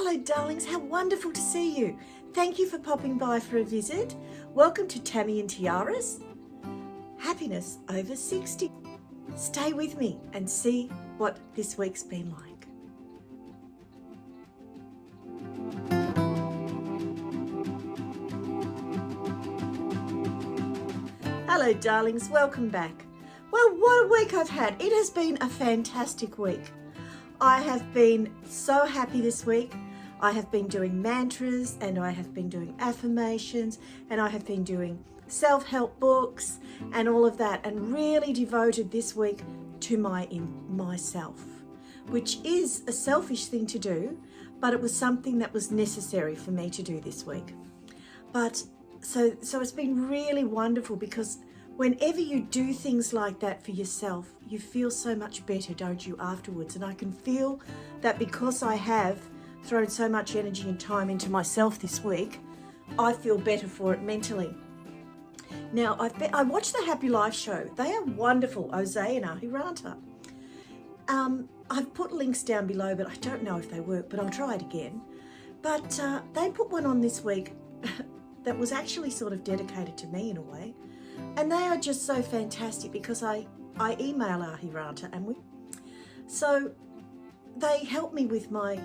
Hello darlings, how wonderful to see you. Thank you for popping by for a visit. Welcome to Tammy and Tiara's Happiness Over 60. Stay with me and see what this week's been like. Hello darlings, welcome back. Well, what a week I've had. It has been a fantastic week. I have been so happy this week. I have been doing mantras and I have been doing affirmations and I have been doing self-help books and all of that, and really devoted this week to myself, which is a selfish thing to do, but it was something that was necessary for me to do this week. But so it's been really wonderful, because whenever you do things like that for yourself, you feel so much better, don't you, afterwards? And I can feel that because I have thrown so much energy and time into myself this week, I feel better for it mentally. Now, I watched the Happy Life show. They are wonderful, Jose and Ahiranta. I've put links down below, but I don't know if they work, but I'll try it again. But they put one on this week that was actually sort of dedicated to me in a way. And they are just so fantastic, because I email Ahiranta and so they help me with my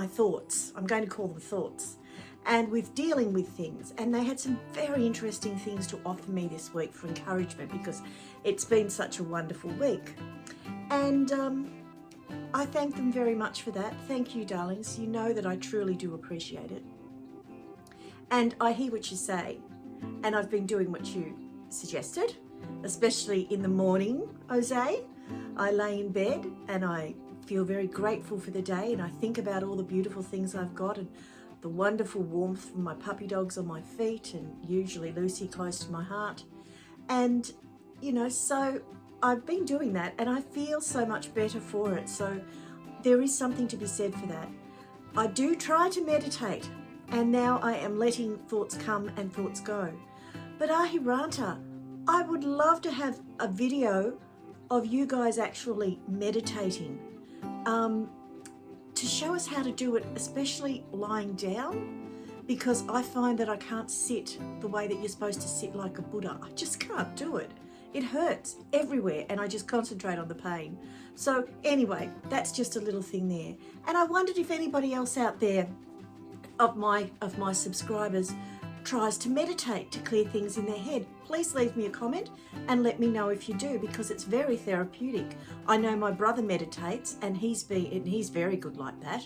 thoughts. I'm going to call them thoughts, and with dealing with things. And they had some very interesting things to offer me this week for encouragement, because it's been such a wonderful week. And I thank them very much for that. Thank you, darlings. You know that I truly do appreciate it. And I hear what you say, and I've been doing what you suggested, especially in the morning, Jose. I lay in bed and I feel very grateful for the day, and I think about all the beautiful things I've got and the wonderful warmth from my puppy dogs on my feet, and usually Lucy close to my heart. And you know, so I've been doing that and I feel so much better for it. So there is something to be said for that. I do try to meditate, and now I am letting thoughts come and thoughts go. But Ahiranta, I would love to have a video of you guys actually meditating, to show us how to do it, especially lying down, because I find that I can't sit the way that you're supposed to sit like a Buddha. I just can't do it. It hurts everywhere and I just concentrate on the pain. So anyway, that's just a little thing there. And I wondered if anybody else out there of my subscribers tries to meditate to clear things in their head. Please leave me a comment and let me know if you do, because it's very therapeutic. I know my brother meditates and he's very good like that.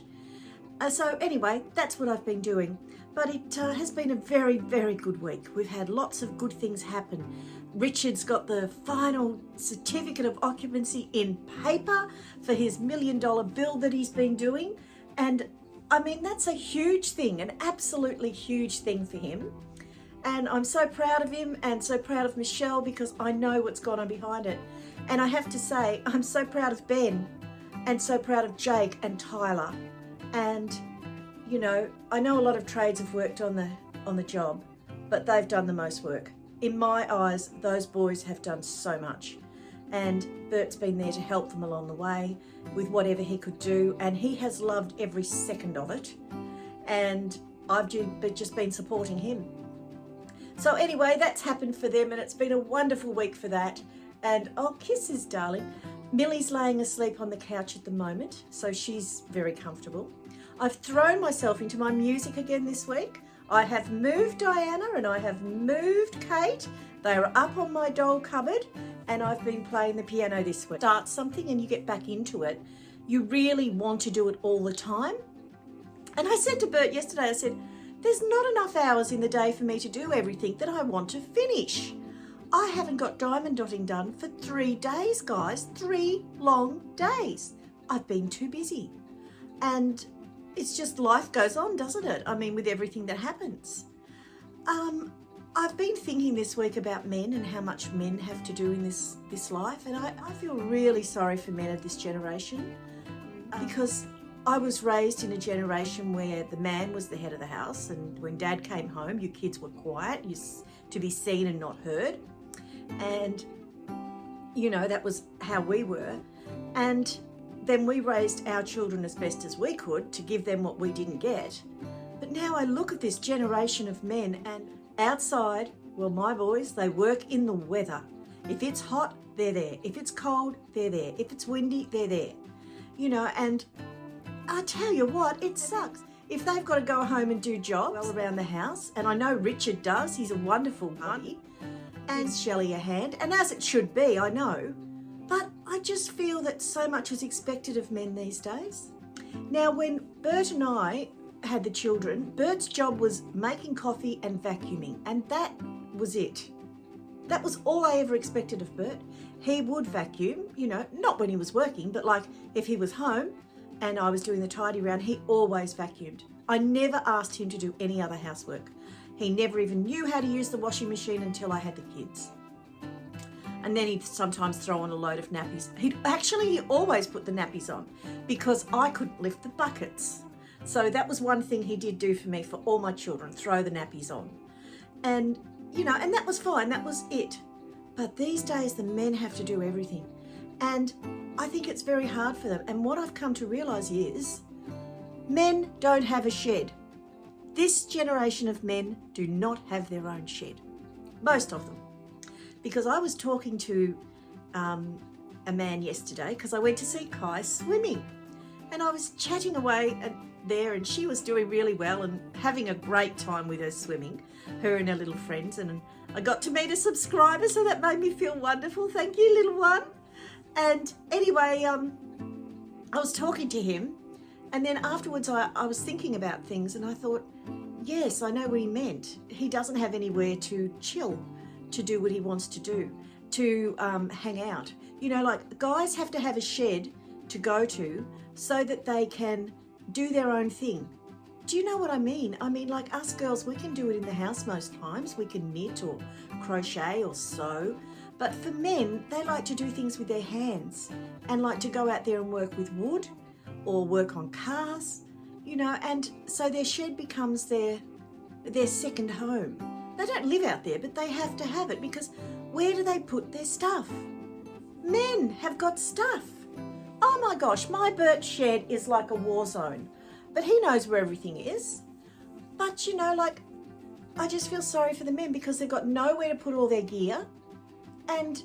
So anyway, that's what I've been doing. But it has been a very, very good week. We've had lots of good things happen. Richard's got the final certificate of occupancy in paper for his $1 million bill that he's been doing. And I mean, that's a huge thing, an absolutely huge thing for him. And I'm so proud of him and so proud of Michelle, because I know what's gone on behind it. And I have to say, I'm so proud of Ben and so proud of Jake and Tyler. And, you know, I know a lot of trades have worked on the job, but they've done the most work. In my eyes, those boys have done so much. And Bert's been there to help them along the way with whatever he could do, and he has loved every second of it, and I've just been supporting him. So anyway, that's happened for them, and it's been a wonderful week for that. And oh, kisses, darling. Millie's laying asleep on the couch at the moment, so she's very comfortable. I've thrown myself into my music again this week. I have moved Diana and I have moved Kate. They are up on my doll cupboard, and I've been playing the piano this week. Start something and you get back into it. You really want to do it all the time. And I said to Bert yesterday, I said, there's not enough hours in the day for me to do everything that I want to finish. I haven't got diamond dotting done for 3 days, guys. 3 long days. I've been too busy. And it's just, life goes on, doesn't it? I mean, with everything that happens. I've been thinking this week about men and how much men have to do in this life, and I feel really sorry for men of this generation, because I was raised in a generation where the man was the head of the house, and when Dad came home, you kids were quiet, to be seen and not heard. And, you know, that was how we were. And then we raised our children as best as we could to give them what we didn't get. But now I look at this generation of men, and outside, well, my boys, they work in the weather. If it's hot, they're there. If it's cold, they're there. If it's windy, they're there. You know, and I tell you what, it sucks. If they've got to go home and do jobs around the house, and I know Richard does, he's a wonderful buddy, and Shelley a hand, and as it should be, I know. But I just feel that so much is expected of men these days. Now, when Bert and I had the children, Bert's job was making coffee and vacuuming, and that was it. That was all I ever expected of Bert. He would vacuum, you know, not when he was working, but like if he was home and I was doing the tidy round, he always vacuumed. I never asked him to do any other housework. He never even knew how to use the washing machine until I had the kids. And then he'd sometimes throw on a load of nappies. He always put the nappies on because I couldn't lift the buckets. So that was one thing he did do for me for all my children, throw the nappies on. And, you know, and that was fine, that was it. But these days the men have to do everything. And I think it's very hard for them. And what I've come to realise is men don't have a shed. This generation of men do not have their own shed. Most of them. Because I was talking to a man yesterday because I went to see Kai swimming. And I was chatting away there, and she was doing really well and having a great time with her swimming, her and her little friends. And I got to meet a subscriber, so that made me feel wonderful. Thank you, little one. And anyway, I was talking to him, and then afterwards I was thinking about things, and I thought, yes, I know what he meant. He doesn't have anywhere to chill, to do what he wants to do, to hang out. You know, like guys have to have a shed to go to so that they can do their own thing. Do you know what I mean? I mean, like us girls, we can do it in the house most times. We can knit or crochet or sew. But for men, they like to do things with their hands and like to go out there and work with wood or work on cars, you know, and so their shed becomes their second home. They don't live out there, but they have to have it because where do they put their stuff? Men have got stuff. Oh my gosh, my Bert shed is like a war zone, but he knows where everything is. But you know, like, I just feel sorry for the men because they've got nowhere to put all their gear, and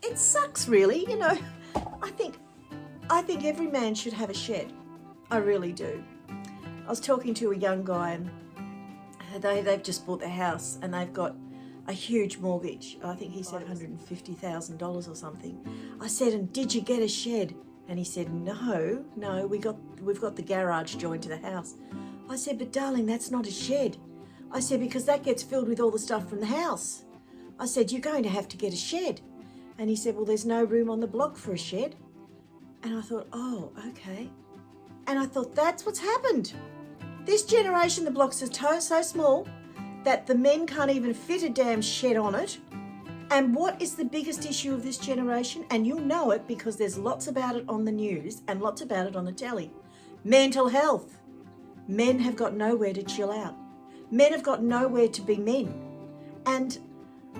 it sucks really, you know. I think every man should have a shed. I really do. I was talking to a young guy, and they've just bought their house and they've got a huge mortgage. I think he said $150,000 or something. I said, and did you get a shed? And he said, no, we've got the garage joined to the house. I said, but darling, that's not a shed. I said, because that gets filled with all the stuff from the house. I said, you're going to have to get a shed. And he said, well, there's no room on the block for a shed. And I thought, oh, okay. And I thought, that's what's happened. This generation, the blocks are so small that the men can't even fit a damn shed on it. And what is the biggest issue of this generation? And you'll know it because there's lots about it on the news and lots about it on the telly. Mental health. Men have got nowhere to chill out. Men have got nowhere to be men. And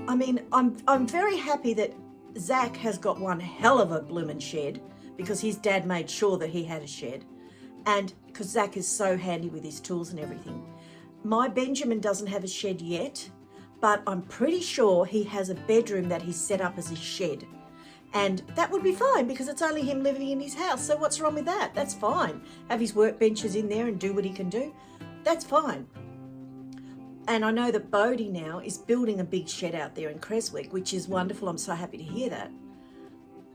I mean, I'm very happy that Zach has got one hell of a bloomin' shed because his dad made sure that he had a shed. And because Zach is so handy with his tools and everything. My Benjamin doesn't have a shed yet, but I'm pretty sure he has a bedroom that he's set up as his shed. And that would be fine because it's only him living in his house. So what's wrong with that? That's fine. Have his workbenches in there and do what he can do. That's fine. And I know that Bodie now is building a big shed out there in Creswick, which is wonderful. I'm so happy to hear that.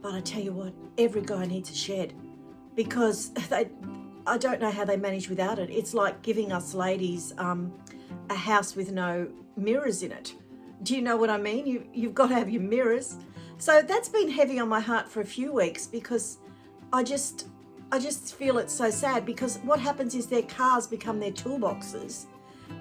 But I tell you what, every guy needs a shed because I don't know how they manage without it. It's like giving us ladies a house with no mirrors in it. Do you know what I mean? You've got to have your mirrors. So that's been heavy on my heart for a few weeks because I just feel it's so sad because what happens is their cars become their toolboxes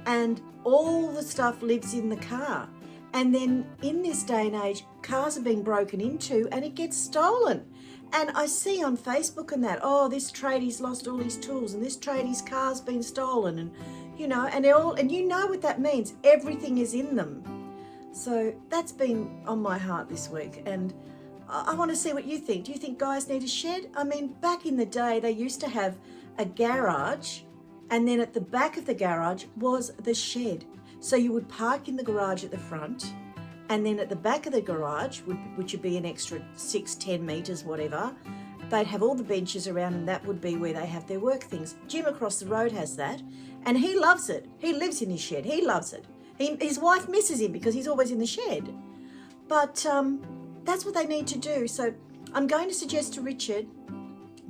and all the stuff lives in the car. And then in this day and age, cars are being broken into and it gets stolen. And I see on Facebook and that, oh, this tradie's lost all his tools and this tradie's car's been stolen, and you know, and you know what that means. Everything is in them. So that's been on my heart this week, and I want to see what you think. Do you think guys need a shed? I mean, back in the day, they used to have a garage, and then at the back of the garage was the shed. So you would park in the garage at the front, and then at the back of the garage, which would be an extra 6-10 metres, whatever, they'd have all the benches around, and that would be where they have their work things. Jim across the road has that, and he loves it. He lives in his shed. He loves it. His wife misses him because he's always in the shed. But that's what they need to do. So I'm going to suggest to Richard,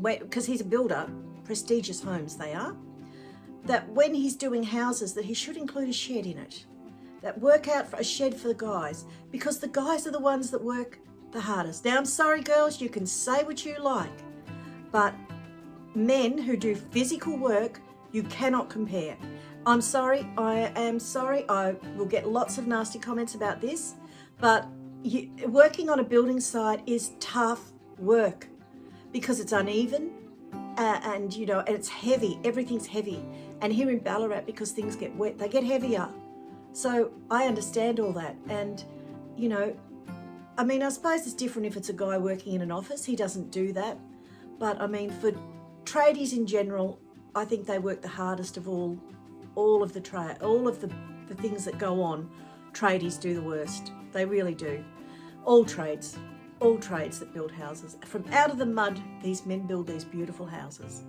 because he's a builder, prestigious homes they are, that when he's doing houses that he should include a shed in it. That work out for a shed for the guys, because the guys are the ones that work the hardest. Now, I'm sorry, girls, you can say what you like, but men who do physical work, you cannot compare. I'm sorry, I am sorry, I will get lots of nasty comments about this, but working on a building site is tough work because it's uneven and you know, and it's heavy, everything's heavy. And here in Ballarat, because things get wet, they get heavier. So I understand all that. And, you know, I mean, I suppose it's different if it's a guy working in an office. He doesn't do that. But I mean, for tradies in general, I think they work the hardest of all of the things that go on. Tradies do the worst. They really do. All trades that build houses. From out of the mud, these men build these beautiful houses.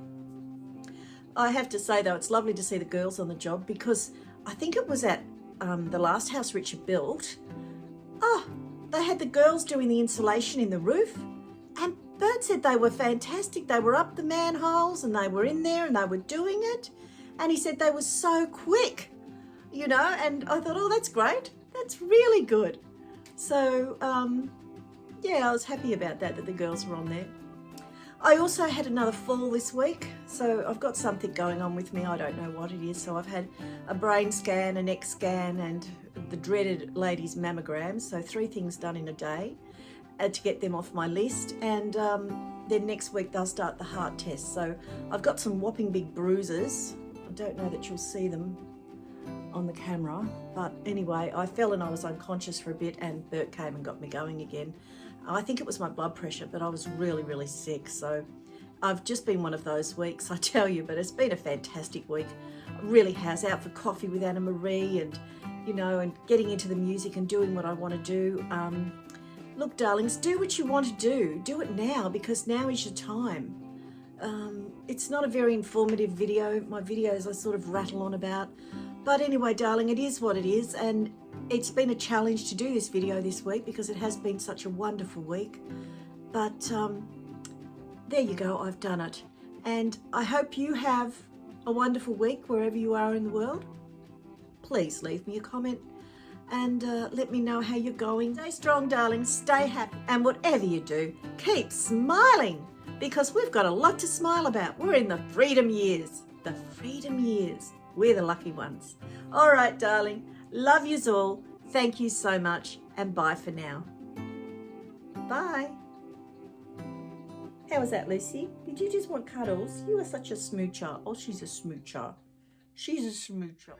I have to say, though, it's lovely to see the girls on the job, because I think it was at the last house Richard built. Oh, they had the girls doing the insulation in the roof, and Bert said they were fantastic. They were up the manholes and they were in there and they were doing it. And he said they were so quick, you know, and I thought, oh, that's great. That's really good. So, yeah, I was happy about that the girls were on there. I also had another fall this week, so I've got something going on with me. I don't know what it is. So I've had a brain scan, a neck scan, and the dreaded ladies' mammogram. So 3 things done in a day to get them off my list. And then next week they'll start the heart test. So I've got some whopping big bruises. I don't know that you'll see them on the camera, but anyway, I fell and I was unconscious for a bit, and Bert came and got me going again. I think it was my blood pressure, but I was really, really sick. So I've just been one of those weeks, I tell you, but it's been a fantastic week. It really has. Out for coffee with Anna Marie and, you know, and getting into the music and doing what I want to do. Look, darlings, do what you want to do. Do it now, because now is your time. It's not a very informative video. My videos I sort of rattle on about. But anyway, darling, it is what it is. And it's been a challenge to do this video this week because it has been such a wonderful week. But there you go, I've done it. And I hope you have a wonderful week wherever you are in the world. Please leave me a comment and let me know how you're going. Stay strong, darling, stay happy. And whatever you do, keep smiling, because we've got a lot to smile about. We're in the freedom years. The freedom years. We're the lucky ones. All right, darling. Love yous all. Thank you so much, and bye for now. Bye. How was that, Lucy? Did you just want cuddles? You are such a smoocher. Oh, she's a smoocher. She's a smoocher.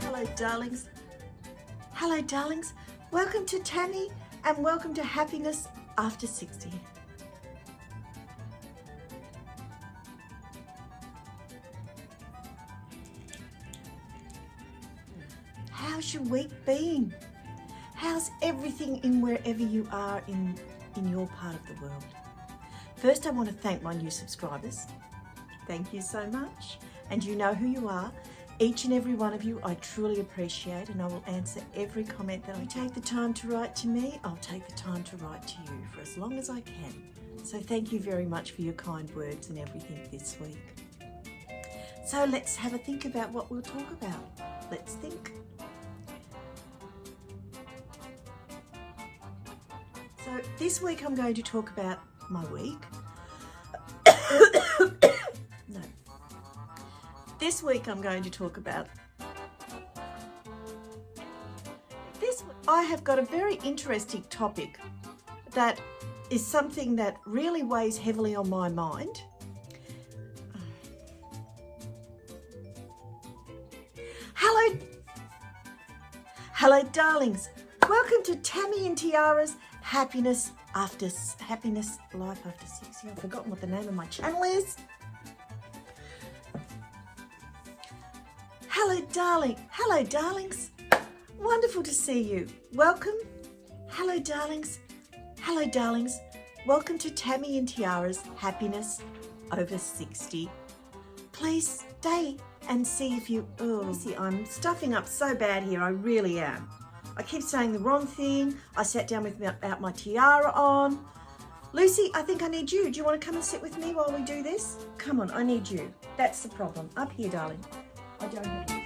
Hello, darlings. Hello, darlings. Welcome to Tammy, and welcome to Happiness After 60. How's your week been? How's everything in wherever you are in your part of the world? First, I want to thank my new subscribers. Thank you so much. And you know who you are. Each and every one of you I truly appreciate, and I will answer every comment that I take the time to write to me. I'll take the time to write to you for as long as I can. So thank you very much for your kind words and everything this week. So let's have a think about what we'll talk about. Let's think. So this week I'm going to talk about my week. No. This week I'm going to talk about this. I have got a very interesting topic that is something that really weighs heavily on my mind. Hello, darlings. Welcome to Tammy and Tiara's Happiness Life After 60. I've forgotten what the name of my channel is. Hello, darling. Hello, darlings. Wonderful to see you. Welcome. Hello, darlings. Hello, darlings. Welcome to Tammy and Tiara's Happiness Over 60. Please stay and see if you... Oh, see, I'm stuffing up so bad here. I really am. I keep saying the wrong thing. I sat down without my tiara on. Lucy, I think I need you. Do you want to come and sit with me while we do this? Come on, I need you. That's the problem. Up here, darling. I don't have